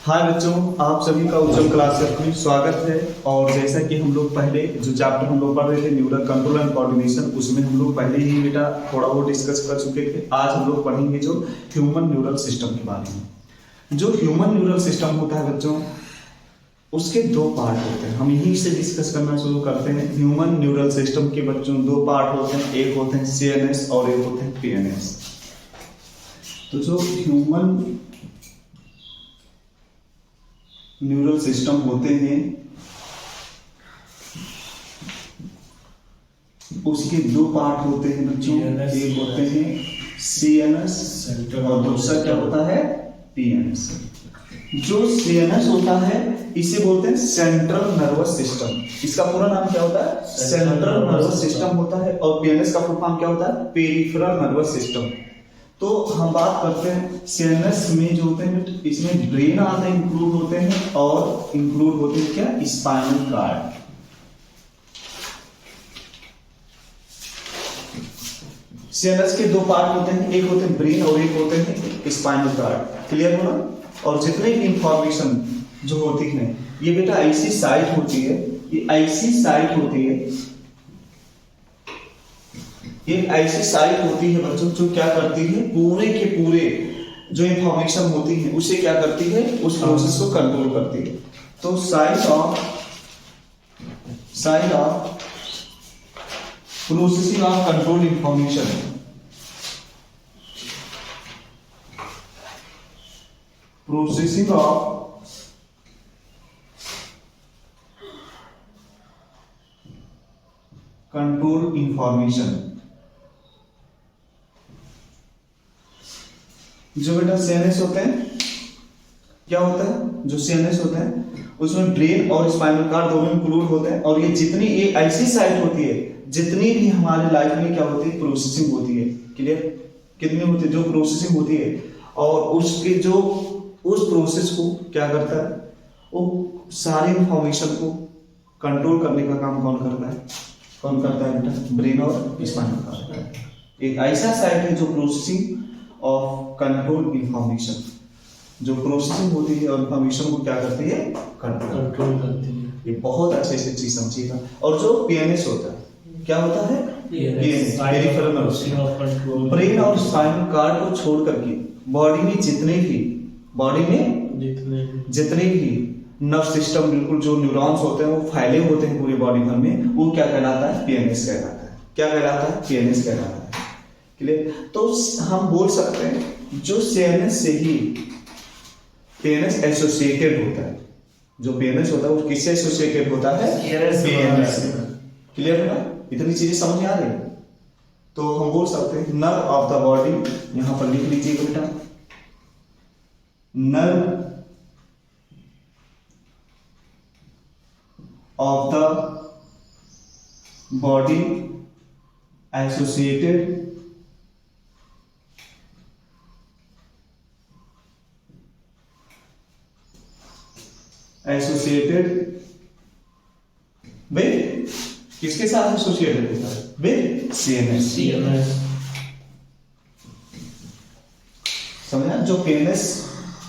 हाय बच्चों, आप सभी का उज्जवल क्लास में स्वागत है। और जैसा कि हम लोग पहले जो चैप्टर हम लोग पढ़ रहे थे न्यूरल कंट्रोल एंड कोऑर्डिनेशन, उसमें हम लोग पहले ही बेटा थोड़ा बहुत डिस्कस कर चुके थे। आज हम लोग पढ़ेंगे जो ह्यूमन न्यूरल सिस्टम के बारे में। जो ह्यूमन न्यूरल सिस्टम होता है बच्चों, उसके दो पार्ट होते हैं। हम यहीं से डिस्कस करना शुरू करते हैं। ह्यूमन न्यूरल सिस्टम के बच्चों दो पार्ट होते हैं, एक होते हैं सीएनएस और एक होते हैं पीएनएस। तो जो ह्यूमन न्यूरल सिस्टम होते हैं उसके दो पार्ट होते हैं बच्चों, एक होते हैं सीएनएस और दूसरा क्या होता है पीएनएस। जो सीएनएस होता है इसे बोलते हैं सेंट्रल नर्वस सिस्टम। इसका पूरा नाम क्या होता है? सेंट्रल नर्वस सिस्टम होता है। और पीएनएस का फुल फॉर्म क्या होता है? Peripheral nervous system. तो हम बात करते हैं सीएनएस में जो होते हैं, इसमें ब्रेन आदि इंक्लूड होते हैं और इंक्लूड होते हैं क्या? Spinal cord. सीएनएस के दो पार्ट होते हैं, एक होते हैं ब्रेन और एक होते हैं स्पाइनल कार्ड। क्लियर हो ना? और जितने भी इंफॉर्मेशन जो होती है ये बेटा ऐसी साइट होती है, ये ऐसी साइट होती है, एक ऐसी साइट होती है बच्चों जो क्या करती है, पूरे के पूरे जो इंफॉर्मेशन होती है उसे क्या करती है, उस प्रोसेस को कंट्रोल करती है। तो site of processing of control information, processing of control information. जो बेटा सीएनएस होते हैं, क्या होता है? जो सीएनएस होते हैं उसमें ब्रेन और स्पाइनल कार्ड दोनों इंक्लूड होते हैं। और ये जितनी ये ऐसी साइट होती है, जितनी भी हमारे लाइफ में क्या होती है, प्रोसेसिंग होती है। क्लियर? कितनी होती है? जो प्रोसेसिंग होती है और उसके जो उस प्रोसेस को क्या करता है, वो सारी इंफॉर्मेशन को कंट्रोल करने का काम कौन करता है? कौन करता है बेटा? ब्रेन और स्पाइनल कार्ड। एक ऐसा साइट है जो प्रोसेसिंग ऑफ कंट्रोल इंफॉर्मेशन, जो प्रोसेसिंग होती है और इंफॉर्मेशन को क्या करती है? कंट्रोल करती है। ये बहुत अच्छे से चीज समझिएगा। और जो पीएनएस होता है, क्या होता है? PNS peripheral nervous system. Brain और स्पाइनल कार्ड को छोड़ करके बॉडी में जितने भी नर्व सिस्टम, बिल्कुल जो न्यूरॉन्स होते हैं वो फैले होते हैं पूरे बॉडी भर में, वो क्या कहलाता है? पीएनएस कहलाता है। क्या कहलाता है? पीएनएस कहलाता है। क्लियर? तो हम बोल सकते हैं जो सीएनएस से ही पीएनएस एसोसिएटेड होता है। जो पीएनएस होता है वो किससे एसोसिएटेड होता है? पीएनएस से। क्लियर है ना? इतनी चीजें समझ में आ रही? तो हम बोल सकते हैं नर्व ऑफ द बॉडी, यहां पर लिख लीजिए बेटा, nerve of the body associated with, किसके साथ एसोसिएटेड होता है? With CNS. समझा? जो पीएनएस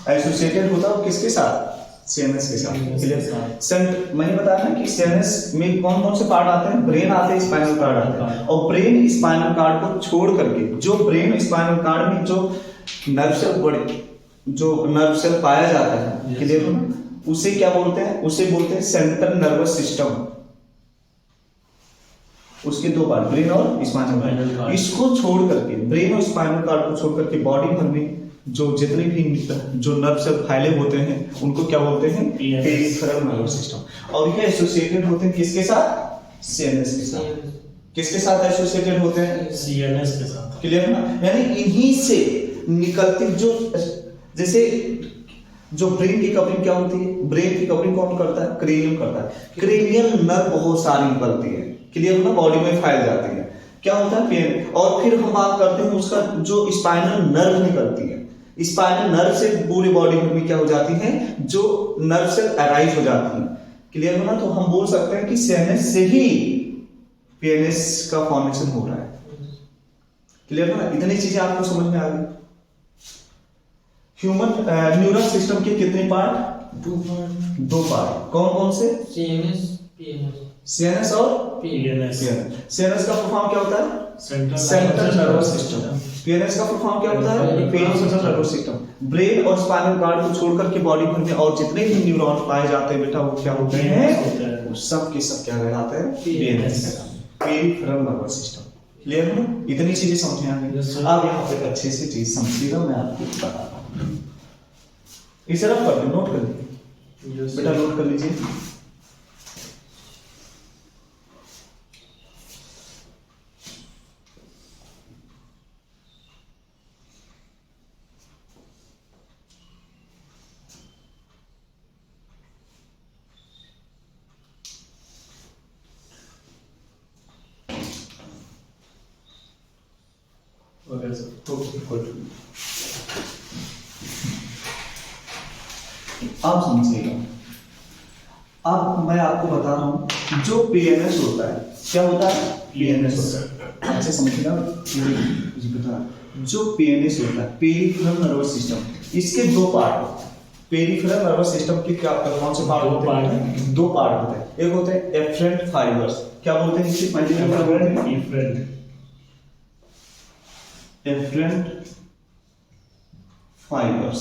एसोसिएटेड होता है वो किसके साथ? सीएनएस के साथ। मैंने बताया ना कि सीएनएस में कौन कौन से पार्ट आते हैं? ब्रेन आते हैं, स्पाइनल कार्ड आते हैं। और ब्रेन स्पाइनल कार्ड को छोड़ करके जो ब्रेन स्पाइनल कार्ड में जो नर्व सेल पाया जाता है, क्लियर है? उसे क्या बोलते हैं? उसे बोलते हैं सेंट्रल नर्वस सिस्टम। उसके दो पार्ट, ब्रेन और स्पाइनल कार्ड। इसको छोड़ करके, ब्रेन और स्पाइनल कार्ड को छोड़ करके बॉडी भर में जो जितने भी जो नर्व सेल फैले होते हैं उनको क्या बोलते हैं? Peripheral nervous system. और ये एसोसिएटेड होते हैं किसके साथ? सीएनएस के साथ। किसके साथ एसोसिएटेड होते हैं? सीएनएस के साथ। क्लियर है ना? यानी इन्हीं से निकलती जो, जैसे जो ब्रेन की कवरिंग क्या होती है? ब्रेन की कवरिंग कौन करता है? क्रेनियम करता है। क्रेनियल नर्व बहुत सारी निकलती है, क्लियर है ना? बॉडी में फैल जाती है। क्या होता है? पेन। और फिर हम बात करते हैं उसका जो स्पाइनल नर्व निकलती है। स्पाइनल नर्व से पूरी बॉडी में क्या हो जाती है? जो नर्व सेल अराइज हो जाती है। क्लियर है ना? तो हम बोल सकते हैं कि सीएनएस से ही पीएनएस का फॉर्मेशन हो रहा है। क्लियर है ना? इतनी चीजें आपको समझ में आ गई। ह्यूमन न्यूरल सिस्टम के कितने पार्ट? 2 पार्ट। कौन कौन से? सीएनएस और पीएनएस। सीएनएस का फुल फॉर्म क्या होता है? Central nervous system. पीएनएस का फुल फॉर्म क्या होता है? Peripheral nervous system. ब्रेन और स्पाइनल कॉर्ड को छोड़कर के बॉडी भर में और जितने भी न्यूरॉन पाए जाते हैं बेटा वो क्या होते हैं? वो सब के सब क्या कहलाते हैं? PNS, peripheral nervous system. Clear है ना? इतनी चीजें समझ में आ गई। अब यहाँ पे अच्छे से चीज समझिएगा, मैं आपको बताता हूँ। इसे रख कर नोट कर लीजिए बेटा, नोट कर लीजिए। आप समझिएगा। अब मैं आपको बता रहा हूं जो पीएनएस होता है, क्या होता है? पीएनएस होता है। अच्छे समझिएगा बेटा, जो पीएनएस होता है पेरिफेरल नर्वस सिस्टम, इसके 2 पार्ट होते हैं। पेरिफेरल नर्वस सिस्टम के क्या कौन से पार्ट होते हैं? 2 पार्ट होते हैं। एक होते हैं एफरेंट फाइबर्स। क्या बोलते हैं इसे? Efferent fibres.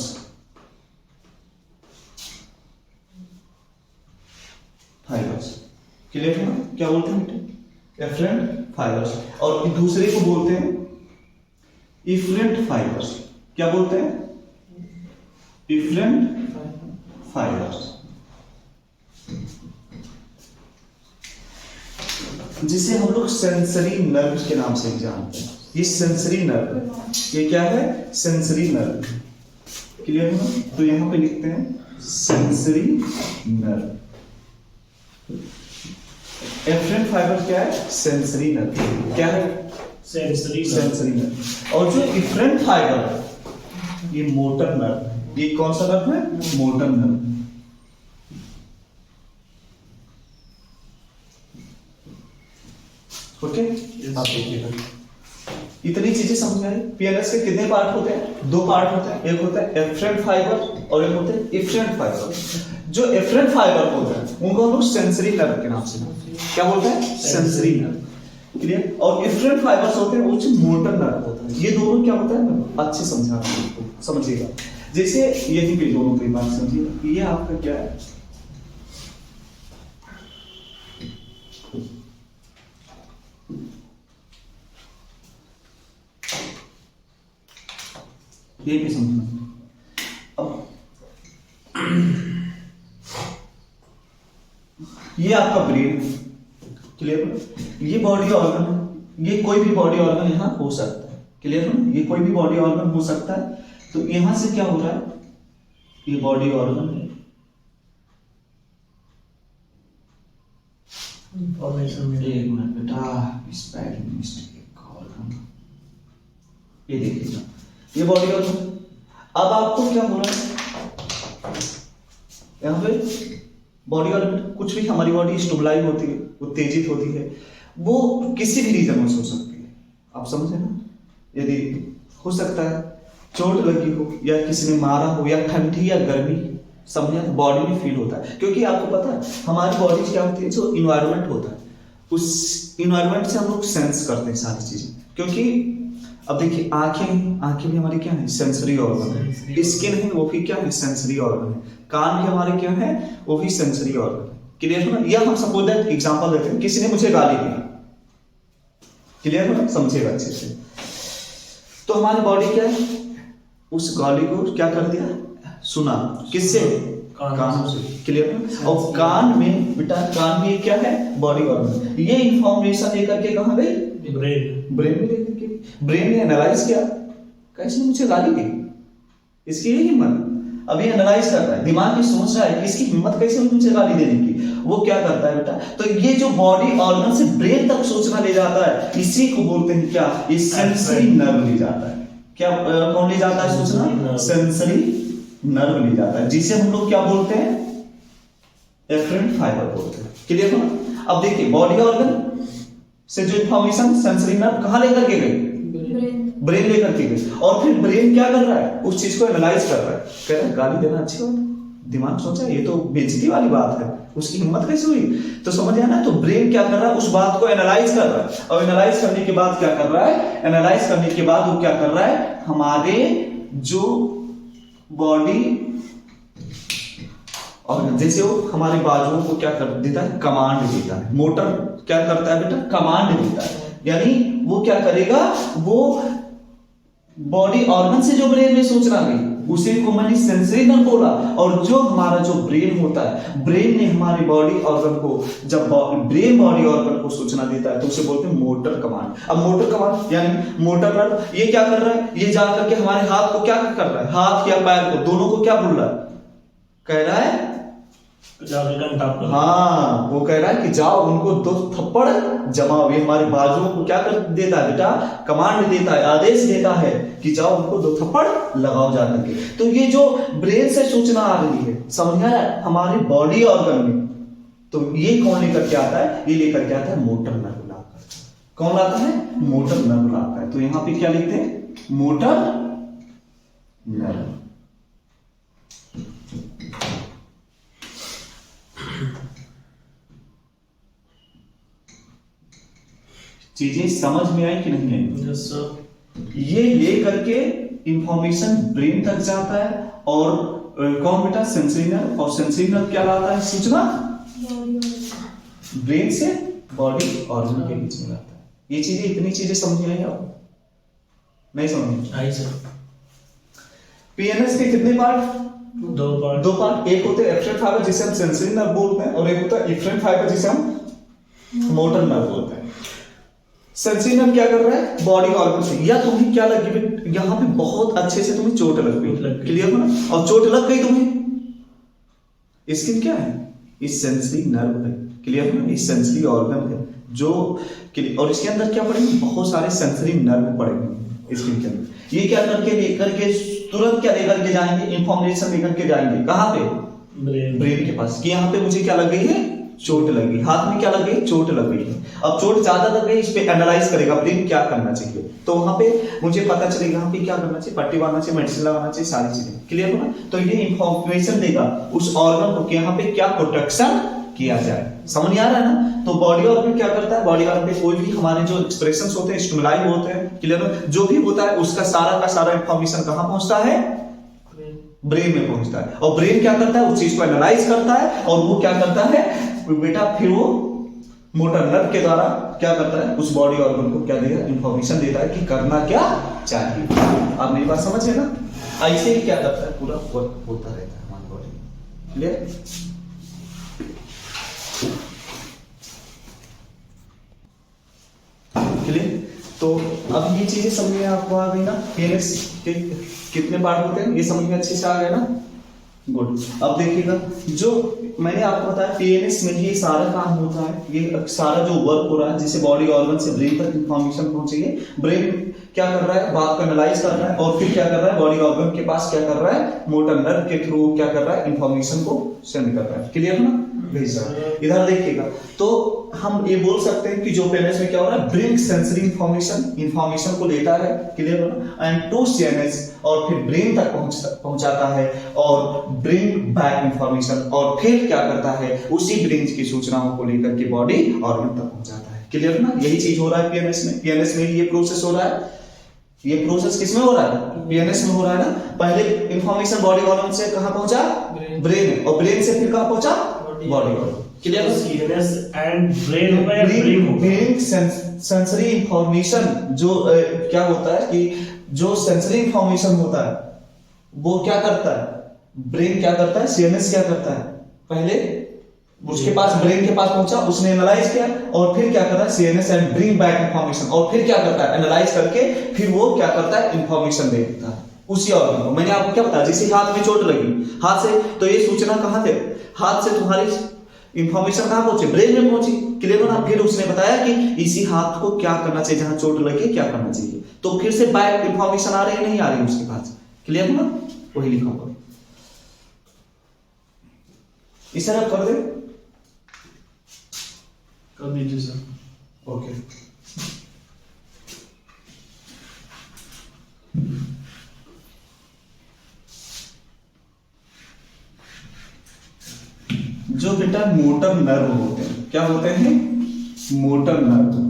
क्लियर है ना? क्या बोलते हैं बेटे? Afferent fibres. और दूसरे को बोलते हैं इफरेंट फाइबर्स। क्या बोलते हैं? इफरेंट फाइबर्स, जिसे हम लोग सेंसरी नर्व के नाम से जानते हैं। ये सेंसरी नर्व, ये क्या है? Sensory nerve. क्लियर है ना? तो यहां पे लिखते हैं सेंसरी नर्व। एफरेंट फाइबर क्या है? Sensory nerve. क्या है? Sensory nerve. और जो इफरेंट फाइबर है ये मोटर नर्व। ये कौन सा नर्व है? Motor nerve. ओके, आप देखिएगा। इतनी चीजें समझ आई। पीएनएस के कितने पार्ट होते हैं? 2 पार्ट होते हैं। एक होता है एफरेंट फाइबर और एक होते हैं इफरेंट फाइबर। जो एफरेंट फाइबर होते हैं उनको हम लोग सेंसरी नर्व के नाम से क्या बोलते हैं? Sensory nerve. क्लियर? और इफरेंट फाइबर्स होते हैं वो मोटर नर्व होता है। ये दोनों क्या होता है? अच्छे समझिएगा। जैसे यही पे दोनों की बात समझिएगा। ये आपका क्या है? ये भी समझना। अब ये आपका ब्रेन। क्लियर? ये बॉडी ऑर्गन है। ये कोई भी बॉडी ऑर्गन यहां हो सकता है। क्लियर है? ये कोई भी बॉडी ऑर्गन हो सकता है। तो यहां से क्या हो रहा है? ये बॉडी ऑर्गन है। एक मिनट बेटा, स्पेलिंग मिस्टेक ऑर्गन। ये देखिएगा, ये बॉडी ऑर्गन। अब आपको क्या हो रहा है? यहाँ पे बॉडी ऑर्गन, कुछ भी हमारी बॉडी स्टेबलाइज होती है, उत्तेजित होती है, वो किसी भी रीजन में हो सकती है। आप समझे ना? यदि हो सकता है चोट लगी हो, या किसी ने मारा हो, या ठंडी या गर्मी, समझे, तो बॉडी में फील होता है। क्योंकि आपको पता है हमारी बॉडी क्या होती है? जो इन्वायरमेंट होता है उस इन्वायरमेंट से हम लोग सेंस करते हैं सारी चीजें। क्योंकि अब देखिए आंखें भी हमारी क्या है? सेंसरी ऑर्गन है। स्किन है वो भी क्या है? सेंसरी ऑर्गन है। कान भी हमारे क्या है? वो भी सेंसरी ऑर्गन है। क्लियर है ना? या हम सपोज दैट एग्जांपल देते हैं, किसी ने मुझे गाली दी। क्लियर है ना? समझिएगा अच्छे से। तो हमारी बॉडी क्या है? उस गाली को क्या कर दिया? सुना। किससे? कान से। क्लियर है? और कान में बेटा, कान भी क्या है? Body organ. ये इंफॉर्मेशन लेकर के कहां गई? ब्रेन में लेकर के। ब्रेन ने एनालाइज किया, कैसे मुझे गाली दी, इसकी ये हिम्मत। अभी एनालाइज कर रहा है, दिमाग में सोच रहा है कि इसकी हिम्मत कैसे हुई मुझे गाली देने की। वो क्या करता है बेटा? तो ये जो बॉडी ऑर्गन से ब्रेन तक सूचना ले जाता है, इसी को बोलते हैं क्या? ये सेंसरी नर्व ले जाता है। क्या कौन ले जाता है सूचना? सेंसरी नर्व ले जाता है, जिसे हम लोग क्या बोलते हैं? एफरेंट फाइबर बोलते हैं। क्लियर है? अब देखिए बॉडी ऑर्गन से जो इंफॉर्मेशन सेंसरी नर्व कहां लेकर के गई? ब्रेन लेकर के गए, और फिर ब्रेन क्या कर रहा है, उस चीज को एनालाइज कर रहा है। कह रहा है गाली देना अच्छी बात है, दिमाग सोचा ये तो बेइज्जती वाली बात है, उसकी हिम्मत कैसे हुई। तो समझ आया ना, तो ब्रेन क्या कर रहा है, उस बात को एनालाइज कर रहा है, और एनालाइज करने के बाद क्या कर रहा है, एनालाइज करने के बाद वो क्या कर रहा है, हमारे जो बॉडी और जैसे वो हमारे बाजुओं को क्या कर देता है, कमांड देता है। मोटर क्या करता है बेटा, कमांड देता है, यानी वो क्या करेगा, वो बॉडी ऑर्गन से जो ब्रेन में सूचना गई उसी को मैंने सेंसरी नर्व बोला, और जो हमारा जो ब्रेन होता है, ब्रेन ने हमारी बॉडी ऑर्गन को, जब ब्रेन बॉडी ऑर्गन को सूचना देता है तो उसे बोलते हैं मोटर कमांड। अब मोटर कमांड यानी मोटर नर्व ये क्या कर रहा है, ये जाकर के हमारे हाथ को क्या कर रहा है, हाथ या पैर को, दोनों को क्या बोल रहा है, कह रहा है हाँ, वो कह रहा है कि जाओ उनको 2 थप्पड़ जमाओ। ये हमारे बाजुओं को क्या कर देता है बेटा, कमांड देता है, आदेश देता है कि जाओ उनको 2 थप्पड़ लगाओ जाकर के। तो ये जो ब्रेन से सूचना आ रही है, समझ आया, हमारे बॉडी ऑर्गन में, तो ये कौन लेकर के आता है, ये लेकर के आता है मोटर नर्व लाकर। कौन लाता है, मोटर नर्व लाता है। तो यहां पे क्या लिखते हैं, मोटर नर्व। चीजें समझ में आई कि नहीं आई? Yes sir. ये ले करके इंफॉर्मेशन ब्रेन तक जाता है, और कौन बेटा, सेंसरी नर्व, और सेंसरी नर्व क्या लाता है, सूचना ब्रेन से बॉडी ऑर्गन के बीच में लाता है। ये चीजें, इतनी चीजें समझ में आई आपको, नहीं समझ आई सर। पीएनएस के कितने पार्ट, 2 पार्ट। एक होते हैं एफरेंट फाइबर जिसे हम सेंसरी नर्व बोलते हैं, और एक होता है इफरेंट फाइबर जिसे हम मोटर नर्व बोलते हैं। सेंसरी नर्व क्या कर रहा है, बॉडी ऑर्गन से, या तुम्हें क्या लगी, यहां पे बहुत अच्छे से तुम्हें चोट लग गई, क्लियर हो ना, और चोट लग गई तुम्हें, स्किन क्या है, इस सेंसरी नर्व है, क्लियर हो ना, इस सेंसरी ऑर्गन है जो, और इसके अंदर क्या पड़ेंगे, बहुत सारे सेंसरी नर्व पड़ेंगे स्किन के अंदर। ये क्या करके लेकर के तुरंत क्या लेकर के जाएंगे, इंफॉर्मेशन लेकर के जाएंगे कहां पे, ब्रेन के पास, कि यहाँ पे मुझे क्या लग गई है, चोट लगी, हाथ में क्या लग गई, चोट लग गई है। अब चोट ज्यादा लग गई, इस पे एनालाइज करेगा ब्रेन क्या करना चाहिए, तो वहां पे मुझे पता चलेगा यहाँ पे क्या करना चाहिए, पट्टी बांधना चाहिए, मेडिसिन लगाना चाहिए, सारी चीजें, क्लियर हो ना। तो ये इंफॉर्मेशन देगा उस ऑर्गन को कि यहाँ पे क्या प्रोटेक्शन किया जाए। समझ आ रहा है ना। तो बॉडी ऑर्गन क्या करता है, बॉडी ऑर्गन पे कोई भी हमारे जो एक्सप्रेशंस होते हैं, स्टिमुलाई होते हैं, क्लियर है, जो भी होता है उसका सारा का सारा इंफॉर्मेशन कहां पहुंचता है, ब्रेन में पहुंचता है। और ब्रेन क्या करता है, उस चीज को एनालाइज करता है, और वो क्या करता है बेटा, फिर वो मोटर नर्व के द्वारा क्या करता है, उस बॉडी ऑर्गन को क्या देगा, इंफॉर्मेशन देता है कि करना क्या चाहिए। आप मेरी बात समझे ना। ऐसे ही क्या करता है, पूरा वर्क होता रहता है हमारी बॉडी में, क्लियर। क्लियर। तो अब ये चीजें समझ में आपको आ गई ना, पीएनएस के कितने पार्ट होते हैं, ये समझ में अच्छे से आ गया ना, गुड। अब देखिएगा, जो मैंने आपको बताया पीएनएस में ये सारा काम होता है, ये सारा जो वर्क हो रहा है, जिसे बॉडी ऑर्गन से ब्रेन तक इंफॉर्मेशन पहुंचेगी, ब्रेन क्या कर रहा है, बात को एनालाइज कर रहा है, और फिर क्या कर रहा है, बॉडी ऑर्गन के पास क्या कर रहा है, मोटर नर्व के थ्रू क्या कर रहा है, इंफॉर्मेशन को सेंड कर रहा है, क्लियर है ना। भेज रहा है, इधर देखिएगा, तो हम ये बोल सकते हैं कि जो पीएनएस में क्या हो रहा है, ब्रिंग सेंसरी इंफॉर्मेशन को लेता है, क्लियर है, एंड टू सीएनएस, और फिर ब्रेन तक पहुंचाता है, और ब्रिंग बैक इंफॉर्मेशन, और फिर क्या करता है, उसी ब्रेन की सूचनाओं को लेकर के बॉडी ऑर्गन तक पहुंचाता है, क्लियर है ना। यही चीज हो रहा है पीएनएस में, पीएनएस में ये प्रोसेस हो रहा है। ये प्रोसेस किसमें हो रहा है, पीएनएस में हो रहा है ना। पहले इंफॉर्मेशन बॉडी ऑर्गन से कहां पहुंचा, ब्रेन, और ब्रेन से फिर कहां पहुंचा, बॉडी ऑर्गन, क्लियर है। सीएनएस एंड ब्रेन होगा या ब्रेन होगा, ब्रेन सेंसरी इंफॉर्मेशन जो क्या होता है कि जो सेंसरी इंफॉर्मेशन होता है वो क्या करता है, ब्रेन क्या करता है, सीएनएस क्या करता है, पहले उसके पास, ब्रेन के पास पहुंचा, उसने एनालाइज किया, और फिर क्या करता है, CNS and bring back information, और फिर क्या करता है, एनालाइज करके फिर वो क्या करता है, इंफॉर्मेशन दे देता है उसी ऑर्गन को। मैंने आपको क्या बताया, जैसे हाथ में चोट लगी, हाथ से, तो ये सूचना कहां थे, हाथ से तुम्हारी इंफॉर्मेशन कहां पहुंची, ब्रेन में पहुंची, क्लियर हो ना। फिर उसने बताया कि इसी हाथ को क्या करना चाहिए, जहां चोट लगी क्या करना चाहिए, तो फिर से बैक इंफॉर्मेशन आ रही है, नहीं आ रही उसके पास, क्लियर हो ना, वही लिखा हुआ। इस तरह कर दे, कर दीजिए सर। ओके। जो बेटा मोटर नर्व होते हैं, क्या होते हैं? Motor nerve.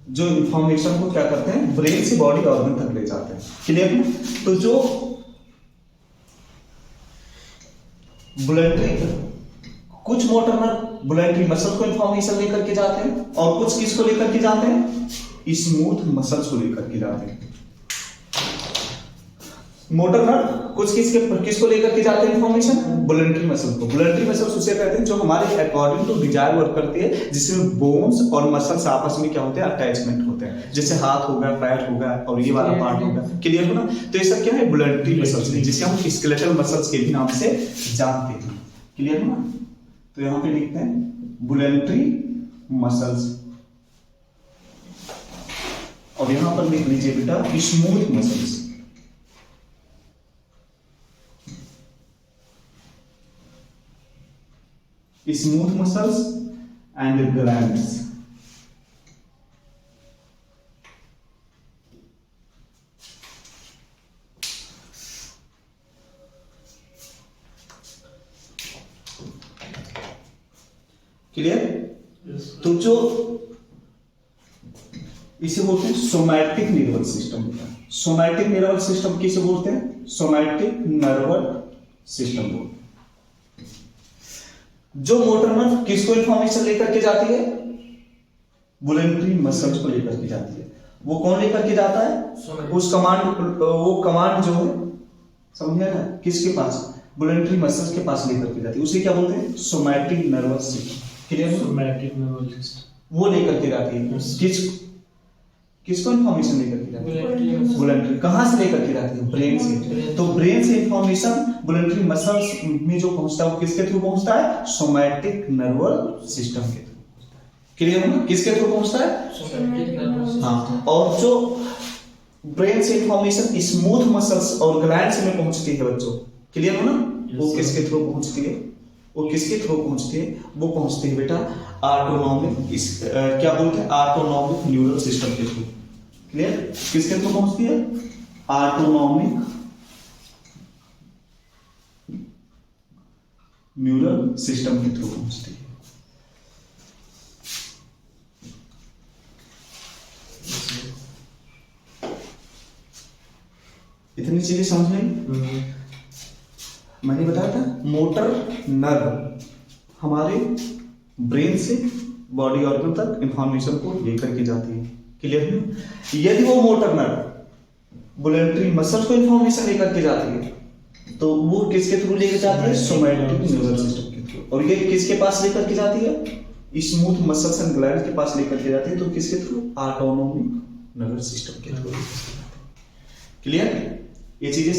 जो इंफॉर्मेशन को क्या करते हैं, ब्रेन से बॉडी ऑर्गन तक ले जाते हैं। क्लियर है? तो जो बुलेटरी, कुछ मोटर नर्व बुलेटरी मसल को इंफॉर्मेशन लेकर के जाते हैं, और कुछ किसको लेकर के जाते हैं? स्मूथ मसल्स को लेकर के जाते हैं। मोटर नर्व कुछ किसको लेकर के जाते हैं इंफॉर्मेशन? बुलेटरी मसल को। बुलेटरी मसल्स उसे कहते हैं जो हमारे अकॉर्डिंग टू डिजायर वर्क करती है, जिसमें बोन्स और मसल्स आपस में क्या होते हैं? अटैचमेंट होते हैं। जैसे हाथ हो गया, पैर हो गया, और ये वाला पार्ट हो गया। क्लियर हो ना? तो ये सब क्या है? बुलेटरी मसल्स है, जिसे हम स्केलेटल मसल्स के भी नाम से जानते हैं। क्लियर हो ना? तो यहां पे लिखते हैं बुलेटरी मसल्स, और यहां पर लिख लीजिए बेटा smooth muscles. Smooth muscles and glands. Clear? तो जो इसे बोलते हैं somatic nervous system. Somatic nervous system किसे बोलते हैं? सोमैटिक नर्वस सिस्टम बोलते हैं। जो मोटर नर्व किसको इंफॉर्मेशन लेकर के जाती है? बुलेटरी मसल्स को लेकर के जाती है। वो कौन लेकर के जाता है? उस कमांड, वो कमांड जो है, समझिए ना, किसके पास? बुलेटरी मसल्स के पास लेकर के जाती है। उसे क्या बोलते हैं? Somatic nervous system. Clear? Somatic nervous system वो लेकर के जाती है। किसको इंफॉर्मेशन लेकर के जाती है? बुलेटरी। कहां से लेकर के जाती है? ब्रेन से। तो ब्रेन से इंफॉर्मेशन बुलेटरी मसल्स में जो पहुंचता है वो किसके थ्रू पहुंचता है? सोमैटिक नर्वस सिस्टम के थ्रू। क्लियर है ना? किसके थ्रू पहुंचता है? हाँ। और जो ब्रेन से इंफॉर्मेशन स्मूथ मसल्स और ग्लैंड्स में पहुंचती है बच्चों, क्लियर है ना? वो किसके थ्रू पहुंचती है? वो किसके थ्रू पहुंचती है? वो पहुंचती है बेटा ऑटोनॉमिक, क्या बोलते हैं? ऑटोनॉमिक न्यूरल सिस्टम के थ्रू। क्लियर? किसके थ्रू पहुंचती है? ऑटोनॉमिक न्यूरल सिस्टम के थ्रू पहुंचती है। इतनी चीजें समझ में? मैंने बताया था मोटर नर्व हमारे ब्रेन से बॉडी ऑर्गन तक इंफॉर्मेशन को लेकर के जाती है। क्लियर है? यदि वो मोटर नर्व बुलेटरी मसल्स को इंफॉर्मेशन लेकर के जाती है तो वो किसके थ्रू लेकर जाती है? सोमैटिक नर्वस सिस्टम के थ्रू। और ये किसके पास लेकर के जाती है? स्मूथ मसल्स एंड ग्लैंड के पास लेकर के जाती है। तो किसके थ्रू? ऑटोनॉमिक नर्वस सिस्टम के थ्रू। क्लियर? ये चीजें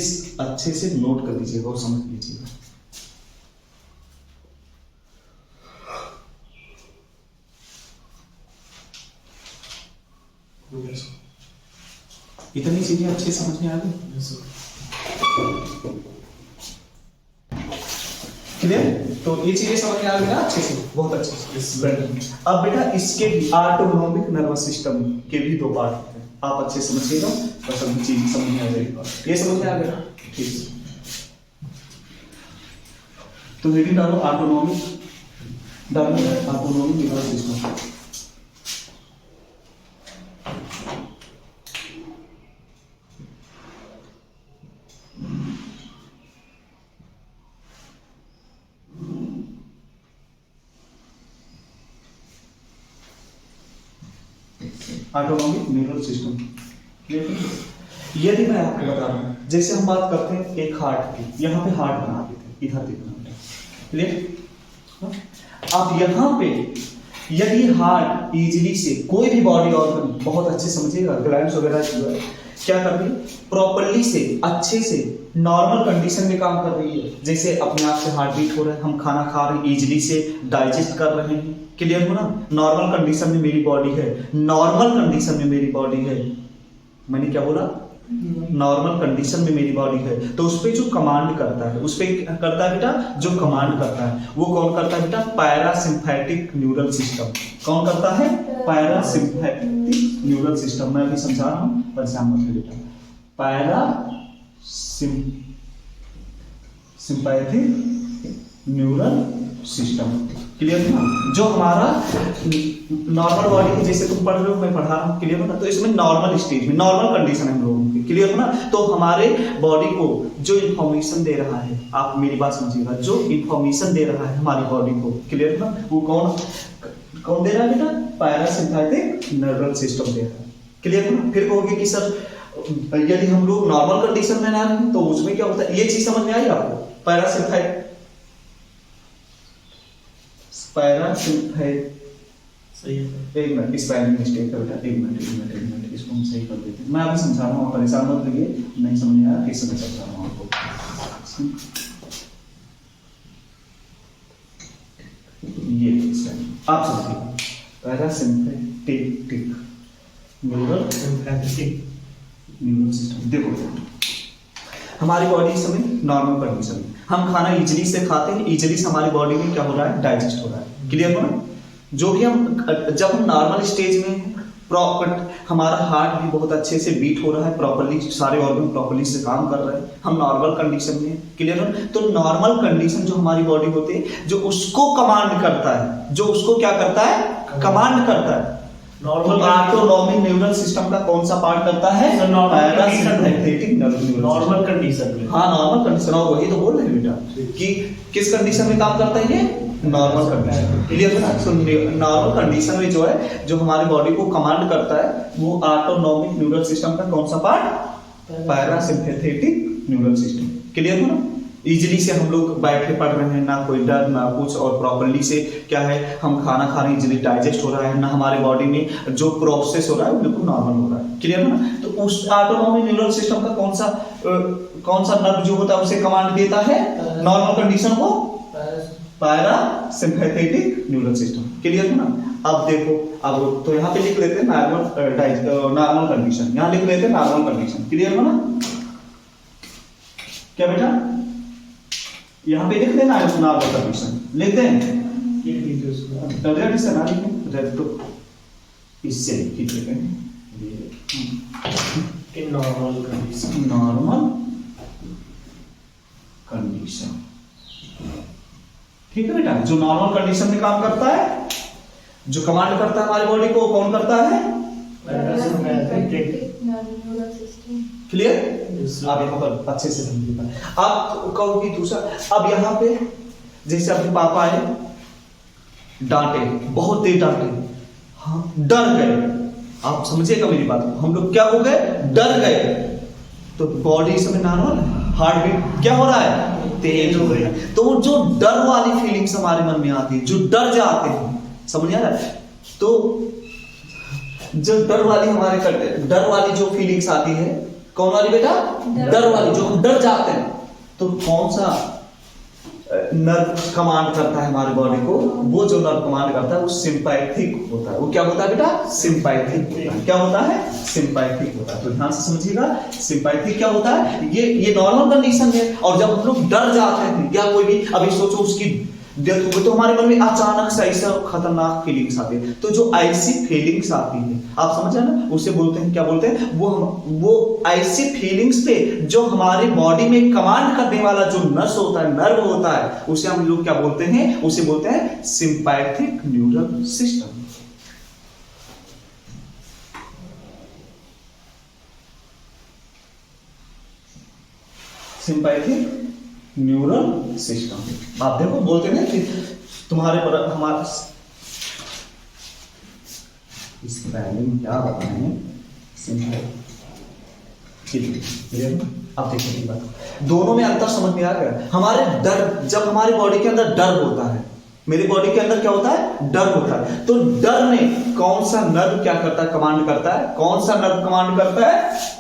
अच्छे से नोट कर लीजिएगा और समझ लीजिएगा। इतनी चीजें अच्छे समझ में आ गई? क्लियर? तो ये चीजें समझ में आ गई ना अच्छे से? बहुत अच्छे से। अब बेटा इसके ऑटोनॉमिक नर्वस सिस्टम के भी दो पार्ट होते हैं। आप अच्छे समझिएगा तो सभी चीज समझ में आ जाएगी। ये समझ में आ गया? ठीक है। तो हेडिंग डालो ऑटोनॉमिक, डालो autonomic nervous system. Autonomic neural system. यदि मैं आपको बता रहा हूं, जैसे हम बात करते हैं एक हार्ट की, यहां पे हार्ट बना देते हैं, इधर देखना। क्लियर? अब यहां पे यदि हार्ट इजीली से कोई भी बॉडी ऑर्गन, बहुत अच्छे समझिएगा, ग्लैंड्स वगैरह जो है क्या कर रही है? प्रॉपर्ली से, अच्छे से, नॉर्मल कंडीशन में काम कर रही है। जैसे अपने आप से हार्ट बीट हो रहा है, हम खाना खा रहे हैं, इजीली से डाइजेस्ट कर रहे हैं। क्लियर हो ना? नॉर्मल कंडीशन में मेरी बॉडी है, नॉर्मल कंडीशन में मेरी बॉडी है। मैंने क्या बोला? नॉर्मल कंडीशन में मेरी बॉडी है, तो उस पे जो कमांड करता है, उस पे करता है बेटा जो कमांड करता है, वो कौन करता है बेटा? Parasympathetic neural system. कौन करता है? Parasympathetic neural system. मैं अभी समझा रहा हूँ, परेशान मत हो बेटा। पैरासिम्पैथिक न्यूरल सिस्टम, क्लियर है ना? जो हमारा नॉर्मल बॉडी है, जैसे तुम पढ़ रहे हो, मैं पढ़ा रहा हूँ, क्लियर है ना? तो इसमें नॉर्मल स्टेज में नॉर्मल कंडीशन है हम लोगों की, क्लियर है ना? तो हमारे बॉडी को जो इंफॉर्मेशन दे रहा है, आप मेरी बात समझिएगा, जो इंफॉर्मेशन दे रहा है हमारी बॉडी को, क्लियर है ना? वो कौन दे रहा है बेटा? पैरासिम्पैथिक नर्वस सिस्टम दे रहा है, क्लियर है ना? फिर कहोगे कि सर यदि हम लोग नॉर्मल कंडीशन में ना रहें तो उसमें क्या होता है? ये चीज समझ में आई आपको? पैरासिम्पैथिक सही है। एक मिनट, इस स्पेलिंग मिस्टेक है बेटा, एक मिनट, इसको हम सही कर देते हैं। मैं अभी समझा रहा हूँ, परेशान मत होइए, नहीं समझ में आया फिर से मैं समझा रहा हूँ आपको। ये स्पेलिंग आप समझिए, पैरासिम्पैथिक न्यूरल सिस्टम। देखो हमारी बॉडी इस समय नॉर्मल कंडीशन में, हम खाना इजीली से खाते हैं, इजीली से हमारी बॉडी में क्या हो रहा है? डाइजेस्ट हो रहा है, क्लियर हो ना? जो भी हम जब हम नॉर्मल स्टेज में प्रॉपर, हमारा हार्ट भी बहुत अच्छे से बीट हो रहा है, प्रॉपर्ली सारे ऑर्गन प्रॉपर्ली से काम कर रहे हैं, हम नॉर्मल कंडीशन में, क्लियर हो? तो नॉर्मल कंडीशन जो हमारी बॉडी होती है, जो उसको कमांड करता है, जो उसको क्या करता है? कमांड करता है। नॉर्मल ऑटोनॉमिक न्यूरल सिस्टम का कौन सा पार्ट करता है? पैरासिम्पैथिक नॉर्मल कंडीशन में। हाँ, नॉर्मल कंडीशन, और वही तो बोल रहे हैं बेटा कि किस कंडीशन में काम करता है ये? नॉर्मल कंडीशन, क्लियर है ना? सो नॉर्मल कंडीशन में जो है, जो हमारी बॉडी को कमांड करता है, वो ऑटोनॉमिक न्यूरल सिस्टम का कौन सा part? Parasympathetic neural system, clear है ना? इजीली से हम लोग बैठे पढ़ रहे हैं, ना कोई डर ना कुछ, और प्रॉपर्ली से क्या है, हम खाना खा रहे हैं, इजीली डाइजेस्ट हो रहा है, ना हमारे बॉडी में जो प्रोसेस हो रहा है वो बिल्कुल नॉर्मल हो रहा है, क्लियर है ना? तो उस ऑटोनॉमिक न्यूरल सिस्टम का कौन सा नर्व जो होता है उसे कमांड देता है नॉर्मल कंडीशन को? पैरासिम्पैथिक न्यूरल सिस्टम, क्लियर है ना? अब देखो, अब तो यहाँ पे लिख लेते हैं नॉर्मल कंडीशन, यहाँ लिख लेते हैं नॉर्मल कंडीशन, क्लियर है ना? क्या बेटा? यहाँ पे लिख देना नॉर्मल कंडीशन, लिख दें? इससे लिख देते हैं नॉर्मल कंडीशन, ठीक है बेटा? जो नॉर्मल कंडीशन में काम करता है, जो कमांड करता है हमारी बॉडी को, कौन करता है? क्लियर? आप यहाँ पर अच्छे से समझिएगा। आप कहोगे दूसरा, अब यहाँ पे जैसे अपने पापा आए, डांटे, बहुत देर डांटे, हाँ, डर गए, आप समझिएगा मेरी बात को, हम लोग क्या हो गए? डर गए, तो बॉडी इस समय नॉर्मल है, हार्ट बीट क्या हो रहा है? तेज हो गई। तो जो डर वाली फीलिंग्स हमारे मन में आती है, जो डर जाते हैं, समझ आ रहा है? तो जो डर वाली जो फीलिंग्स आती है, कौन वाली बेटा? डर वाली, जो हम डर जाते हैं, तो कौन सा नर्व कमांड करता है हमारे बॉडी को? वो जो नर्व कमांड करता है वो सिंपैथिक होता है। वो क्या होता है बेटा? सिंपैथिक होता है। क्या होता है? सिंपैथिक होता है। तो ध्यान से समझिएगा, सिंपैथिक क्या होता है? ये नॉर्मल कंडीशन है। और जब हम लोग डर जाते हैं या कोई भी, अभी सोचो उसकी डेथ हो गई, तो हमारे मन में अचानक से ऐसा खतरनाक फीलिंग्स आती है। तो जो ऐसी फीलिंग्स आती है, आप समझ रहे हैं ना, उसे बोलते हैं, क्या बोलते हैं? वो ऐसी फीलिंग्स पे जो हमारे बॉडी में कमांड करने वाला जो नस होता है, नर्व होता है, उसे हम लोग क्या बोलते हैं? उसे बोलते हैं sympathetic neural system. Sympathetic neural system. आप देखो, बोलते हैं कि तुम्हारे पर हमारा इसके बारे में क्या बताएं? अब देखिए बात, दोनों में अंतर समझ में आ गया। हमारे डर, जब हमारी बॉडी के अंदर डर होता है, मेरी बॉडी के अंदर क्या होता है? डर होता है। तो डर में कौन सा नर्व क्या करता है? कमांड करता है। कौन सा नर्व कमांड करता है?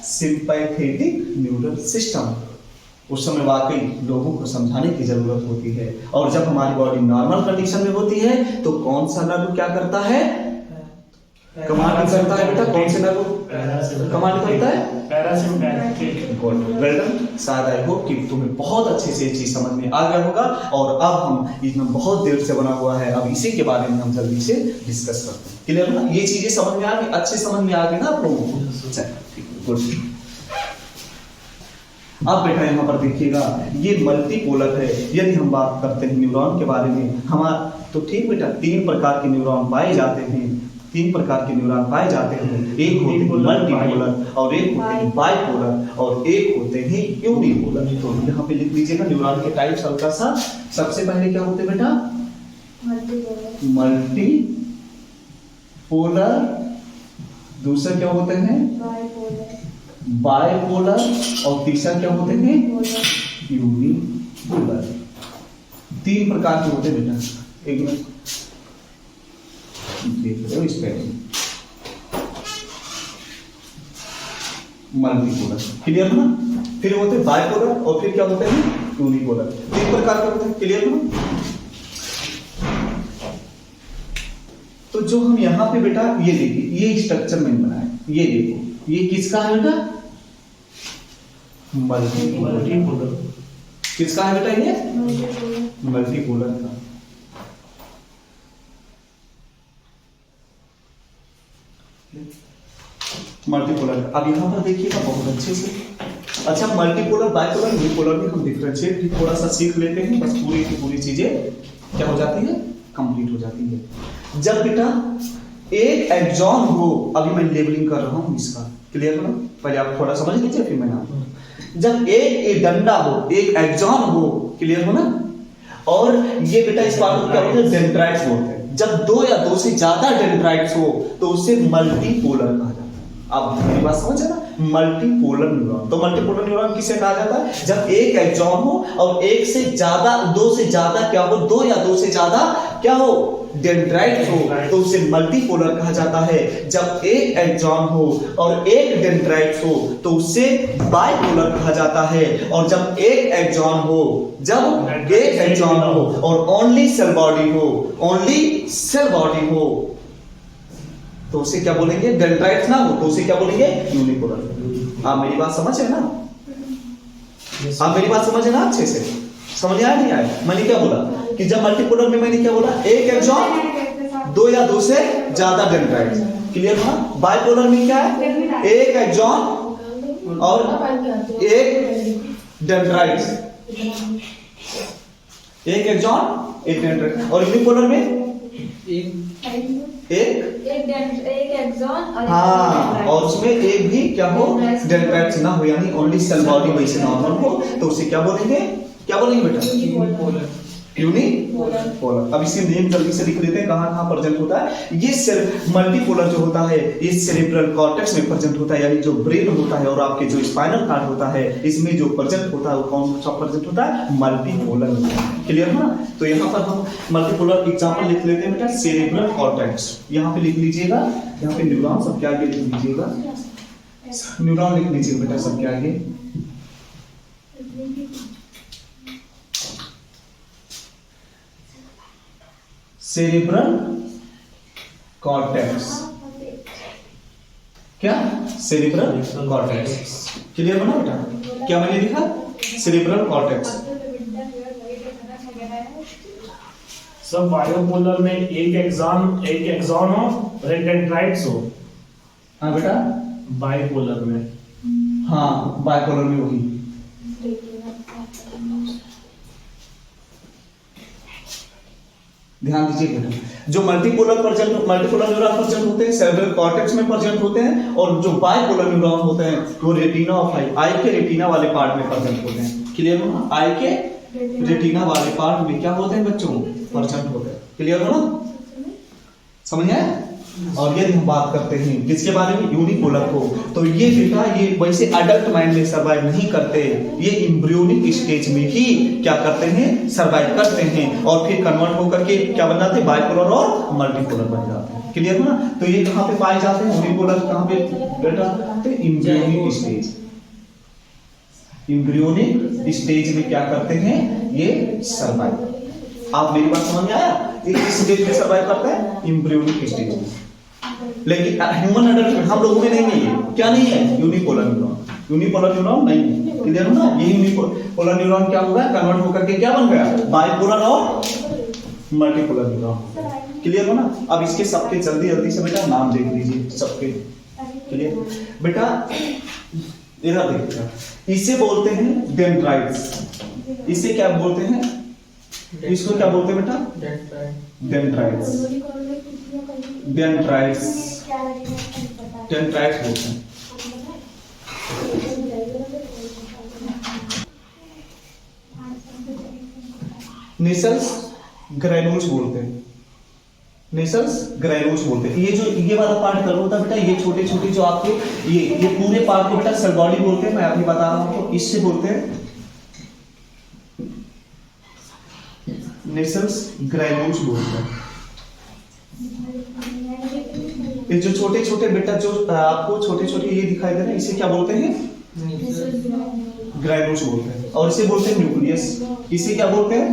Sympathetic neural system. उस समय वाकई लोगों को समझाने की जरूरत होती है। और जब हमारी बॉडी नॉर्मल कंडीशन में होती है तो कौन सा नर्व क्या करता है? कमांड करता है बेटा कौन से नर्व कमांड करता है? पैरासिम्पैथेटिक। Good, well done. शायद आई होप कि तुम्हें बहुत अच्छे से ये चीज समझ में आ गया होगा। और अब हम इसमें बहुत देर से बना हुआ है, अब इसी के बारे में हम जल्दी से डिस्कस करते हैं। क्लियर ना? ये चीजें समझ में आ गई, अच्छे समझ में आ गई ना आप लोगों को? चलिए, गुड। अब बेटा यहाँ पर देखिएगा, ये मल्टीपोलर है। यदि हम बात करते हैं न्यूरॉन के बारे में, हमारा तो ठीक बेटा 3 प्रकार के न्यूरॉन पाए जाते हैं। 3 प्रकार के न्यूरॉन पाए जाते हैं। एक होते हैं मल्टीपोलर, और एक होते हैं बाइपोलर, और एक होते हैं यूनिपोलर। तो यहाँ पे लिख लीजिएगा न्यूरॉन के टाइप्स हल्का सा। सबसे पहले क्या होते हैं बेटा? मल्टीपोलर। दूसरा क्या होते हैं? बाइपोलर। और तीसरा क्या होते हैं? यूनिपोलर। 3 प्रकार के होते हैं बेटा। एक मिनट देख रहे हो इस पे, मल्टीपोलर। क्लियर है ना? फिर होते हैं बाइपोलर, और फिर क्या होते हैं? यूनिपोलर। 3 प्रकार के होते हैं। क्लियर है ना? तो जो हम यहाँ पे बेटा ये देखिए, ये स्ट्रक्चर मैंने बनाया, ये देखो, ये किसका है बेटा? मल्टीपोलर। किसका है बेटा? ये मल्टीपोलर का। मल्टीपोलर। अब यहाँ पर देखिएगा बहुत अच्छे से। अच्छा, मल्टीपोलर, बाइपोलर, यूनिपोलर में हम डिफरेंशिएट भी थोड़ा सा सीख लेते हैं, बस पूरी की पूरी चीजें क्या हो जाती है? कंप्लीट हो जाती है। जब बेटा एक एक्सॉन हो, अभी मैं लेबलिंग कर रहा हूं इसका, क्लियर हो ना? पहले आप थोड़ा समझ लीजिए, फिर मैं नाम। जब एक डंडा हो, एक एक्सॉन हो, क्लियर हो ना? और ये बेटा इस पार्ट को क्या बोलते हैं? डेंड्राइट्स बोलते हैं। जब 2 या 2 से ज्यादा डेंड्राइट्स हो तो उसे मल्टीपोलर कहा जाता है। अब मेरी बात समझ है ना? Multipolar neuron. तो मल्टीपोलर न्यूरॉन किसे कहा जाता है? जब एक एक्सॉन हो और एक से ज्यादा, 2 से ज्यादा क्या हो? 2 या 2 से ज्यादा क्या हो? डेंड्राइट्स हो, तो उसे मल्टीपोलर कहा जाता है। जब एक एक्सॉन हो और एक डेंड्राइट्स हो तो उसे बाइपोलर कहा जाता है। और जब एक एक्सॉन हो, जब एक एक्सॉन हो और ओनली सेल बॉडी हो, ओनली सेल बॉडी हो, तो उसे क्या बोलेंगे? डेंड्राइट्स ना हो तो उसे क्या बोलेंगे? यूनिपोलर। आप मेरी बात समझ है ना? आप मेरी बात समझ है ना? अच्छे से समझ आया नहीं आया? मैंने क्या बोला कि जब मल्टीपोलर में मैंने क्या बोला? एक एक्सॉन, 2 या 2 से ज्यादा डेंड्राइट्स। क्लियर हुआ? बाइपोलर में क्या है? एक एक्सॉन और एक डेंड्राइट्स। एक एक्सॉन, एक डेंड्राइट। और यूनिपोलर में एक एक्सॉन, हाँ, और उसमें एक भी क्या हो? डेंड्राइट्स ना हो, यानी ओनली सेल बॉडी वैसे नॉर्मल हो, तो उसे क्या बोलेंगे? क्या बोलेंगे बेटा? यूनिपोलर। अब इसे नेम जल्दी से लिख लेते हैं, कहां कहां प्रेजेंट होता है। ये मल्टीपोलर जो होता है, ये सेरेब्रल कॉर्टेक्स में प्रेजेंट होता है, यानी जो ब्रेन होता है और आपके जो स्पाइनल कॉर्ड होता है, इसमें जो प्रेजेंट होता है वो कौन सा प्रेजेंट होता है? मल्टीपोलर। क्लियर है ना? तो यहाँ पर हम मल्टीपोलर एग्जांपल लिख लेते हैं बेटा। सेरेब्रल कॉर्टेक्स यहाँ पे लिख लीजिएगा, यहाँ पे न्यूरॉन सबके आगे लिख लीजिएगा, न्यूरॉन लिख लीजिएगा बेटा सबके आगे। सेरेब्रल कॉर्टेक्स, क्या? Cerebral cortex. क्लियर बना बेटा? क्या मैंने लिखा? Cerebral cortex. सब बायोपोलर में एक एक्सॉन हो और एक डेंड्राइट्स हो। हाँ बेटा? बाइपोलर में, हाँ बाइपोलर में वही। ध्यान दीजिए बेटा, जो मल्टीपोलर न्यूरॉन प्रेजेंट होते हैं सेरेब्रल कॉर्टेक्स में प्रेजेंट होते हैं, और जो बाइपोलर न्यूरॉन होते हैं वो रेटिना ऑफ आई के रेटिना वाले पार्ट में प्रेजेंट होते हैं। क्लियर हो ना? आई के रेटिना वाले पार्ट में क्या होते हैं बच्चों? प्रेजेंट होते हैं। क्लियर हो ना? समझ आया? और यदि हम बात करते हैं किसके बारे में? यूनिपोलर को, तो ये बेटा ये वैसे अडल्ट माइंड में सर्वाइव नहीं करते, ये एम्ब्रियोनिक स्टेज में ही क्या करते हैं? सर्वाइव करते हैं, और फिर कन्वर्ट होकर के क्या बन जाते हैं? बाइपोलर और मल्टीपोलर बन जाते हैं। क्लियर है ना? तो ये कहाँ पे पाए जाते हैं? यूनिपोलर कहाँ पे बेटा? Embryonic stage. एम्ब्रियोनिक स्टेज में क्या करते हैं? ये सर्वाइव। आप मेरी बात समझ में आया? किस स्टेज में सर्वाइव करता है? एम्ब्रियोनिक स्टेज में। लेकिन ह्यूमन अडल्ट में हम लोगों में नहीं है ये। क्या नहीं है? Unipolar neuron. यूनिपोलर न्यूरॉन नहीं है। क्लियर हो ना? ये यूनिपोलर न्यूरॉन क्या हुआ है? कन्वर्ट होकर के क्या बन गया? बाइपोलर और मल्टीपोलर न्यूरॉन। क्लियर हो ना? अब इसके सबके जल्दी जल्दी से बेटा नाम देख लीजिए सबके। क्लियर बेटा? इधर देखिए, इसे बोलते हैं डेंड्राइट्स। इसे क्या बोलते हैं? इसको क्या बोलते हैं बेटा? डेंड्राइट्स। डेंड्राइट्स डेंड्राइट्स बोलते हैं। नेसल्स ग्रैन्यूल्स बोलते हैं। नेसल्स ग्रैन्यूल्स बोलते हैं। ये वाला पार्ट कर होता है बेटा, ये छोटे छोटे जो आपके ये पूरे पार्ट को बेटा सेल बॉडी बोलते हैं। मैं अभी बता रहा हूं, तो इससे बोलते हैं नेसल्स ग्रैन्यूल्स बोलते हैं। ये जो छोटे छोटे बेटा जो आपको छोटे छोटे ये दिखाई दे रहे हैं, इसे क्या बोलते हैं? ग्रैन्यूल्स बोलते हैं। और इसे बोलते हैं न्यूक्लियस। इसे क्या बोलते हैं?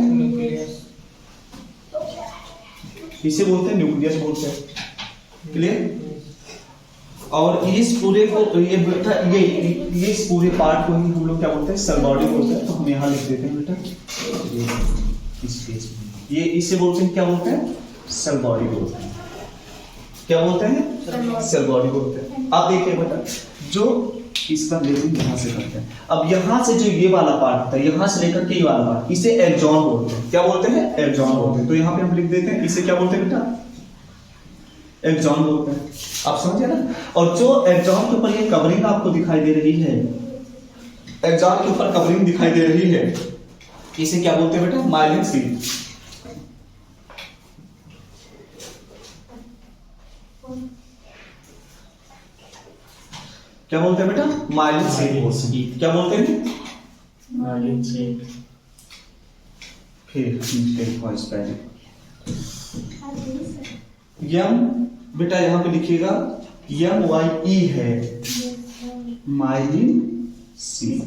इसे बोलते हैं न्यूक्लियस बोलते हैं। क्लियर? और इस पूरे को ये बेटा ये इस पूरे पार्ट को ही हम लोग क्या बोलते हैं? सेल बॉडी बोलते हैं। तो हम यहाँ लिख देते हैं बेटा इस पेज में। ये इसे बोलते हैं क्या बोलते हैं? सेल बॉडी बोलते हैं। क्या बोलते हैं? सेल बॉडी बोलते हैं। अब देखिए बेटा, जो इसका लेवलिंग यहाँ से करते हैं। अब यहाँ से जो ये वाला पार्ट होता है, यहाँ से लेकर के ये वाला पार्ट, इसे एक्सॉन बोलते हैं। क्या बोलते हैं? एक्सॉन बोलते हैं। तो यहाँ पे हम लिख देते हैं, इसे क्या बोलते हैं बेटा? एक्सॉन बोलते हैं। आप समझे ना? और जो एक्सॉन के ऊपर ये कवरिंग आपको दिखाई दे रही है, एक्सॉन के ऊपर कवरिंग दिखाई दे रही है, इसे क्या बोलते हैं बेटा? Myelin sheath. क्या बोलते हैं बेटा? माइलिन शीट बोलते हैं। क्या बोलते हैं? Myelin sheath. फिर यम बेटा यहां पे लिखिएगा, MYE है माइलिन शीट।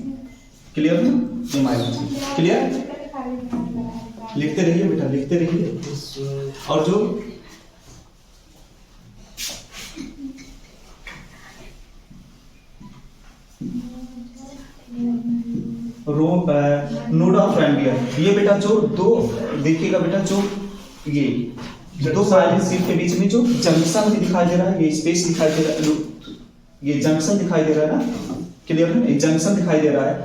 क्लियर ना? ये माइलिन शीट। क्लियर? लिखते रहिए बेटा, लिखते रहिए। और जो नोड ऑफ रैंडियर, ये बेटा जो दो देखिएगा बेटा, जो ये दो माइलिन शीट के बीच में जो जंक्शन भी दिखाई दे रहा है, ये स्पेस दिखाई दे रहा है, ये जंक्शन दिखाई दे रहा है ना? क्लियर है? ये जंक्शन दिखाई दे रहा है।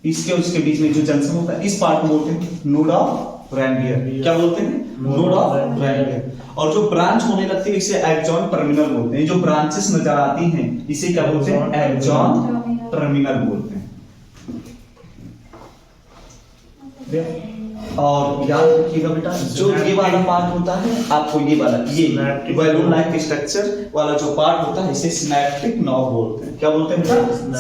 इसके और इसके बीच में जो जंक्शन होता है, इस पार्ट को बोलते हैं नोड ऑफ रैंडियर। क्या बोलते हैं? Node of reindeer. और जो ब्रांच होने लगती है, इसे एक्सॉन टर्मिनल बोलते हैं। जो ब्रांचेस नजर आती हैं, इसे क्या बोलते हैं? एक्सॉन टर्मिनल बोलते हैं। और याद रखिएगा बेटा, जो ये वाला पार्ट होता है, आपको ये वाला ये बैलून लाइक स्ट्रक्चर वाला जो पार्ट होता है, इसे सिनेप्टिक नॉब बोलते हैं। क्या बोलते हैं बेटा?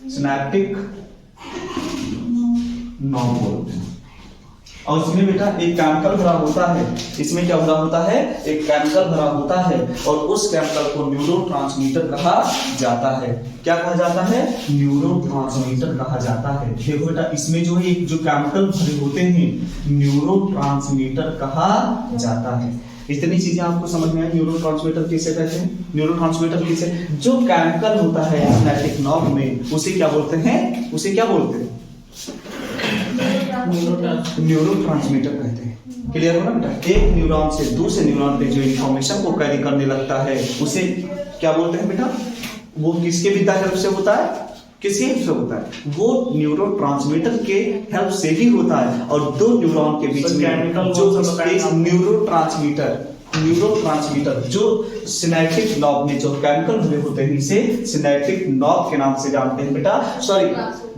सिनेप्टिक नॉब बोलते हैं। और इसमें बेटा एक केमिकल भरा होता है। इसमें क्या भरा होता है? एक केमिकल भरा होता है, और उस केमिकल को न्यूरोट्रांसमीटर कहा जाता है। क्या कहा जाता है? न्यूरोट्रांसमीटर कहा जाता है। देखो बेटा, इसमें जो है जो केमिकल भरे होते हैं, न्यूरोट्रांसमीटर कहा जाता है। इतनी चीजें आपको समझ में आई? न्यूरोट्रांसमीटर किसे कहते हैं? न्यूरोट्रांसमीटर किसे, जो केमिकल होता है सिनेप्टिक नॉब में, उसे क्या बोलते हैं? उसे क्या बोलते हैं? न्यूरोट्रांसमीटर कहते हैं। क्लियर हो ना बेटा? एक न्यूरॉन से दूसरे न्यूरॉन पे जो इंफॉर्मेशन को कैरी करने लगता है, उसे क्या बोलते हैं बेटा? वो किसके विद्या हेल्प से होता है? किसकी हेल्प से होता है? वो न्यूरोट्रांसमीटर के हेल्प से ही होता है। और दो न्यूरॉन के बीच में जो स्पेस न्यूरोट्रांसमीटर जो सिनेप्टिक नॉब में जो केमिकल भरे होते हैं, इसे सिनेप्टिक नॉब के नाम से जानते हैं बेटा। सॉरी,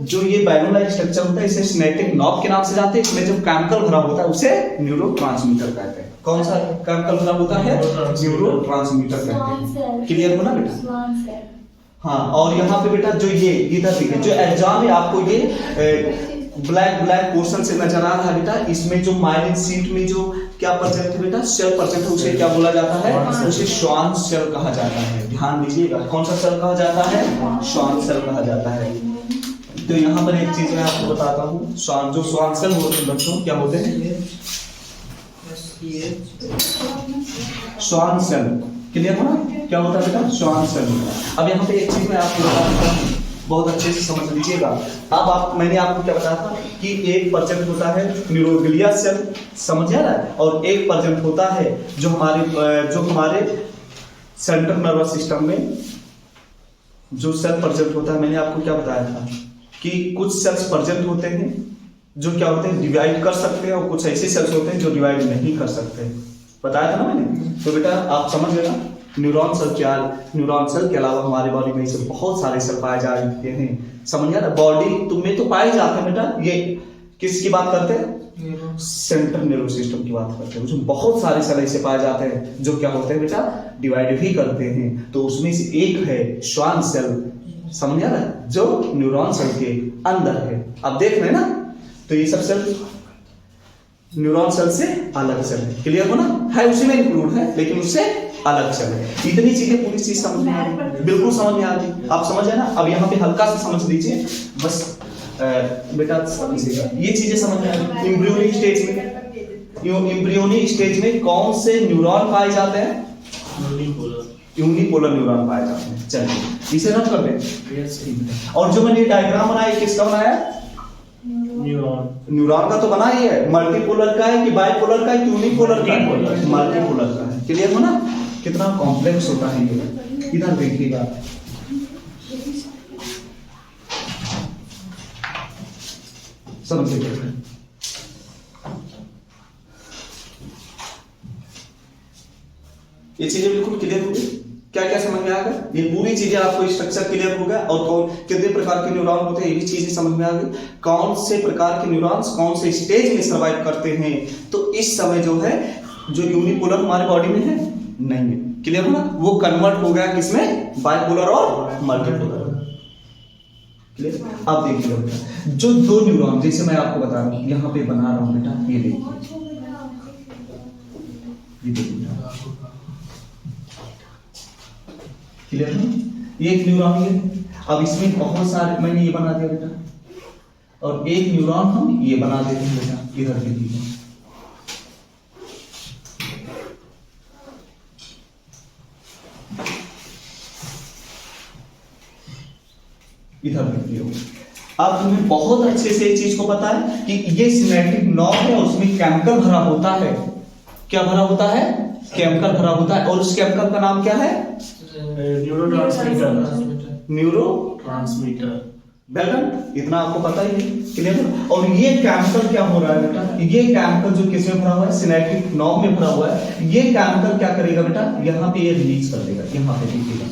जो ये बैलून लाइक स्ट्रक्चर होता है, इसे सिनेप्टिक नॉब के नाम से जानते हैं। इसमें जो केमिकल भरा होता है, उसे न्यूरोट्रांसमीटर कहते हैं। कौन सा केमिकल भरा होता है? न्यूरोट्रांसमीटर कहते हैं। क्लियर हो ना बेटा? हाँ। और यहाँ पे बेटा जो ये इधर देखिए, जो एग्जाम में आपको ये ब्लैक पोर्शन से नजर आ रहा है बेटा, इसमें जो माइलिन शीट में जो क्या प्रेजेंट है बेटा? सेल प्रेजेंट है। उसे क्या बोला जाता है? उसे श्वान सेल कहा जाता है। ध्यान दीजिएगा, कौन सा सेल कहा जाता है? श्वान सेल कहा जाता है। तो यहाँ पर एक चीज मैं आपको बताता हूँ, जो श्वान सेल होते हैं बच्चों, क्या होते हैं? Schwann cell. क्लियर हो ना, क्या होता है बेटा, श्वान सेल। अब यहाँ पे एक चीज मैं आपको बता देता हूँ, बहुत अच्छे से समझ लीजिएगा। अब मैंने आपको क्या बताया था कि एक परसेंट होता है न्यूरोग्लिया सेल, समझ आ रहा है, और एक परसेंट होता है जो हमारे सेंट्रल नर्वस सिस्टम में जो सेल प्रेजेंट होता है। मैंने आपको क्या बताया था कि कुछ सेल्स प्रेजेंट होते हैं जो क्या होते हैं, डिवाइड कर सकते हैं, और कुछ ऐसे सेल्स होते हैं जो डिवाइड नहीं कर सकते। बताया था ना मैंने। तो बेटा आप समझ लेना, न्यूरॉन सेल क्या, न्यूरॉन सेल के अलावा हमारे बॉडी में ऐसे बहुत सारे सेल पाए जाते हैं। समझ आ रहा, बॉडी तुम्हें तो पाए जाते हैं बेटा। ये किसकी बात करते हैं, सेंट्रल नर्वस सिस्टम की बात करते हैं। उसमें बहुत सारे सेल ऐसे पाए जाते हैं जो क्या होते हैं बेटा, डिवाइड भी करते हैं। तो उसमें से एक है श्वान सेल, समझ आ रहा है, जो न्यूरॉन सेल के अंदर है। अब देख रहे हैं ना, तो ये सब सेल न्यूरॉन सेल से अलग सेल है। क्लियर हो ना, है उसी में इंक्लूड है लेकिन उससे अलग सेल है। इतनी चीजें पूरी चीज समझ में आ रही, बिल्कुल समझ में आती, आप समझ है ना। अब यहाँ पे हल्का सा समझ लीजिए बस बेटा, समझिएगा ये चीजें समझ में आ रही। एम्ब्रियोनिक स्टेज में कौन से न्यूरॉन पाए जाते हैं, यूनिपोलर न्यूरॉन पाए जाते हैं। चलिए इसे नोट कर लें। और जो मैंने डायग्राम बनाया किसका बनाया, न्यूरॉन का तो बना ही है। मल्टीपोलर का है कि बाइपोलर का है कि यूनिपोलर का है, मल्टीपोलर का है। क्लियर हो ना, कितना कॉम्प्लेक्स होता है ये। इधर देखिएगा, समझिए ये चीजें बिल्कुल क्लियर हो गई। क्या क्या समझ में आ गया, ये पूरी चीजें आपको स्ट्रक्चर क्लियर हो गया। और कौन कितने प्रकार के न्यूरॉन होते हैं ये भी चीजें समझ में आ गई। कौन से प्रकार के न्यूरॉन्स कौन से स्टेज में सर्वाइव करते हैं। तो इस समय जो है, जो यूनिपोलर हमारे बॉडी में है नहीं है। क्लियर हो ना, वो कन्वर्ट हो गया किसमें, बाइपोलर और मल्टीपोलर। क्लियर। अब देखिए बेटा, जो दो न्यूरॉन, जैसे मैं आपको बता रहा हूँ, यहाँ पे बना रहा हूँ बेटा, ये देखिए, ये देखिए। क्लियर है, ये एक न्यूरॉन है। अब इसमें बहुत सारे, मैंने ये बना दिया बेटा, और एक न्यूरॉन हम ये बना देते हैं बेटा, इधर देखिए। इधर देखिए। अब तुम्हें बहुत अच्छे से इस चीज को पता है कि ये सिनेप्टिक नॉब है, उसमें केमिकल भरा होता है। क्या भरा होता है, केमिकल भरा होता है। और उस केमिकल का नाम क्या है, न्यूरोट्रांसमीटर। बेटा इतना आपको पता ही है। क्लियर। और ये केमिकल क्या हो रहा है बेटा, ये केमिकल जो किसमें भरा हुआ है, सिनेप्टिक नॉब में भरा हुआ है। ये केमिकल क्या करेगा बेटा, यहाँ पे ये रिलीज कर देगा। यहाँ पे देखिएगा,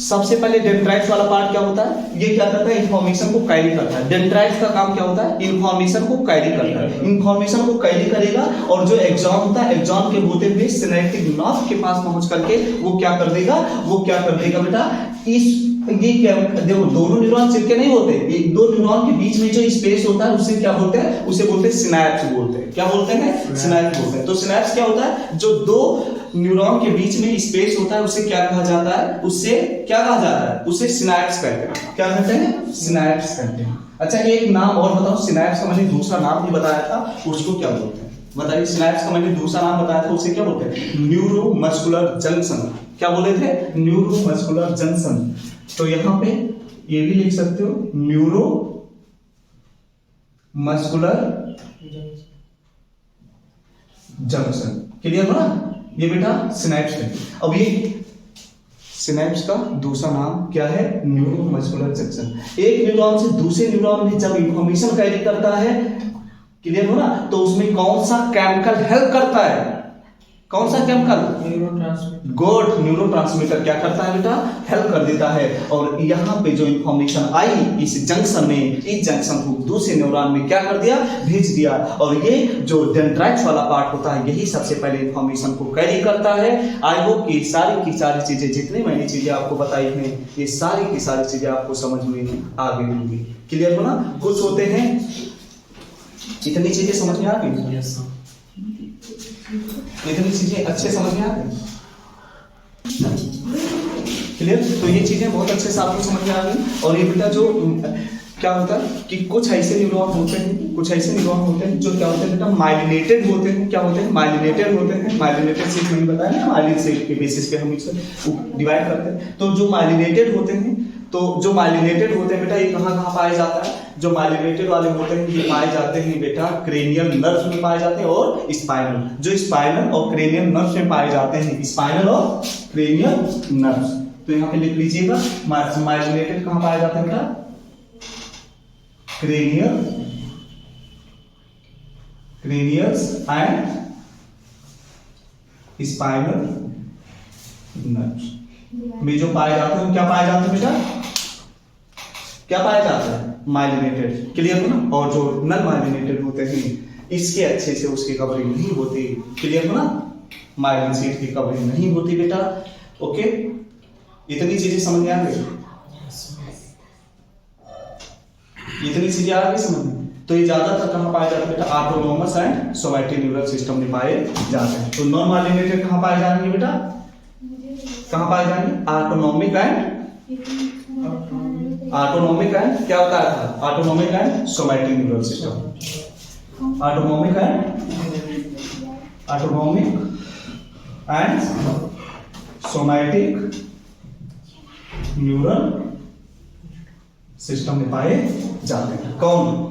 सबसे पहले डेंड्राइट्स वाला पार्ट क्या होता है, ये क्या करता है, इंफॉर्मेशन को कैरी करता है। डेंड्राइट्स का काम क्या होता है, इंफॉर्मेशन को कैरी करता है। इंफॉर्मेशन को कैरी करेगा, और जो एक्सॉन होता है, एक्सॉन के होते हुए सिनेप्टिक नॉब के पास पहुंच करके वो क्या कर देगा, वो क्या कर देगा बेटा, इस ये क्या देखो, दोनों न्यूरॉन चिपके नहीं होते, एक दो न्यूरॉन के बीच में जो स्पेस होता है उसे क्या बोलते हैं, उसे बोलते हैं सिनैप्स बोलते हैं। क्या बोलते हैं, सिनैप्स बोलते हैं। तो सिनैप्स क्या होता है, जो दो न्यूरॉन के बीच में स्पेस होता है उसे क्या कहा जाता है, उससे क्या कहा जाता है, उसे सिनैप्स कहते हैं। क्या कहते हैं, सिनैप्स कहते हैं। अच्छा एक नाम और बताओ, सिनैप्स का मैंने दूसरा नाम भी बताया था, उसको क्या बोलते हैं बताइए। सिनैप्स का मैंने दूसरा नाम बताया था, उसे क्या बोलते हैं, न्यूरोमस्कुलर जंक्शन। क्या बोले थे, न्यूरोमस्कुलर जंक्शन। तो यहां पे ये भी लिख सकते हो, न्यूरो मस्कुलर जंक्शन। क्लियर हो ना, ये बेटा सिनैप्स है। अब ये सिनैप्स का दूसरा नाम क्या है, न्यूरोमस्कुलर जंक्शन। एक न्यूरॉन से दूसरे न्यूरॉन में जब इंफॉर्मेशन कैरी करता है, क्लियर हो ना, तो उसमें कौन सा केमिकल हेल्प करता है, कौन सा केमिकल, गुड, न्यूरोट्रांसमीटर क्या करता है बेटा, हेल्प कर देता है। और यहाँ पे जो इंफॉर्मेशन आई इस जंक्शन में, इस जंक्शन को दूसरे न्यूरॉन में क्या कर दिया, भेज दिया। और ये जो डेंड्राइट्स वाला पार्ट होता है, यही सबसे पहले इंफॉर्मेशन को कैरी करता है। आई होप कि सारी की सारी चीजें, जितनी मैंने चीजें आपको बताई हैं, ये सारी की सारी चीजें आपको समझ में आ गई होंगी। क्लियर हो ना, कुछ होते हैं इतनी चीजें समझ में आ गई, इतनी चीजें अच्छे समझ में आ गई। क्लियर, तो ये चीजें बहुत अच्छे से आपको समझ में आ गई। और ये बेटा जो क्या होता है कि कुछ ऐसे न्यूरॉन होते हैं जो क्या होते हैं बेटा, माइलिनेटेड होते हैं। क्या होते हैं? माइलिनेटेड होते हैं। माइलिनेटेड सिर्फ मैंने बताया ना, माइलिन सेल के बेसिस पे हम इसे डिवाइड करते हैं। तो जो माइलिनेटेड होते हैं बेटा, ये कहाँ पाए जाता है? जो माइलिनेटेड वाले होते हैं ये पाए जाते हैं बेटा क्रेनियल नर्व्स में पाए जाते हैं और स्पाइनल, जो स्पाइनल और क्रेनियल नर्व्स में पाए जाते हैं, स्पाइनल और क्रेनियल नर्व्स। तो यहाँ पे लिख लीजिएगा, माइलिनेटेड कहाँ पाए जाते हैं बेटा? cranials and spinal nerves में जो पाए जाते हैं, क्या पाए जाते हैं बेटा? क्या पाए जाते हैं? माइलिनेटेड। क्लियर हो ना? और जो नॉन माइलिनेटेड होते हैं इसके अच्छे से उसकी कवरिंग नहीं होती। क्लियर हो ना? माइलिन शीट की कवरिंग नहीं होती बेटा। ओके, इतनी चीजें समझ में आ गई? इतनी चीजें आ गई समझ में? तो ये ज्यादातर कहाँ पाए जाते हैं बेटा? Autonomous and somatic neural system में पाए जाते हैं। तो नॉन माइलिनेटेड कहाँ पाए जाएंगे बेटा? कहाँ पाए जाएंगे? ऑटोनोमिक एंड क्या होता है? Autonomic and somatic neural system. Autonomic and somatic neural system में पाए जाते हैं। कौन?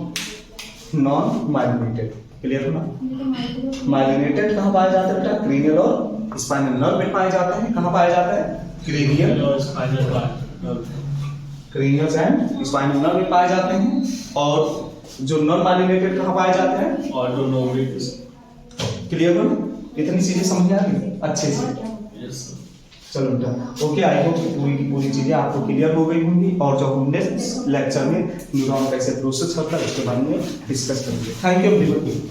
Non myelinated. क्लियर हो ना? माइलिनेटेड कहाँ पाए जाते हैं बेटा? क्रेनियल और स्पाइनल नर्व में पाए जाते हैं। कहाँ पाए जाते हैं? क्रेनियल और spinal nerve, cranial and spinal nerve में पाए जाते हैं। और जो नॉन माइलिनेटेड कहाँ पाए जाते हैं? ऑटोनोमिक। क्लियर हो ना? इतनी चीजें समझ आ गई अच्छे से? चलो बेटा, ओके, आई होप पूरी चीजें आपको क्लियर हो गई होंगी। और जो हम नेक्स्ट लेक्चर में न्यूरॉन कैसे प्रोसेस होता है उसके बारे में डिस्कस करेंगे। Thank you everyone.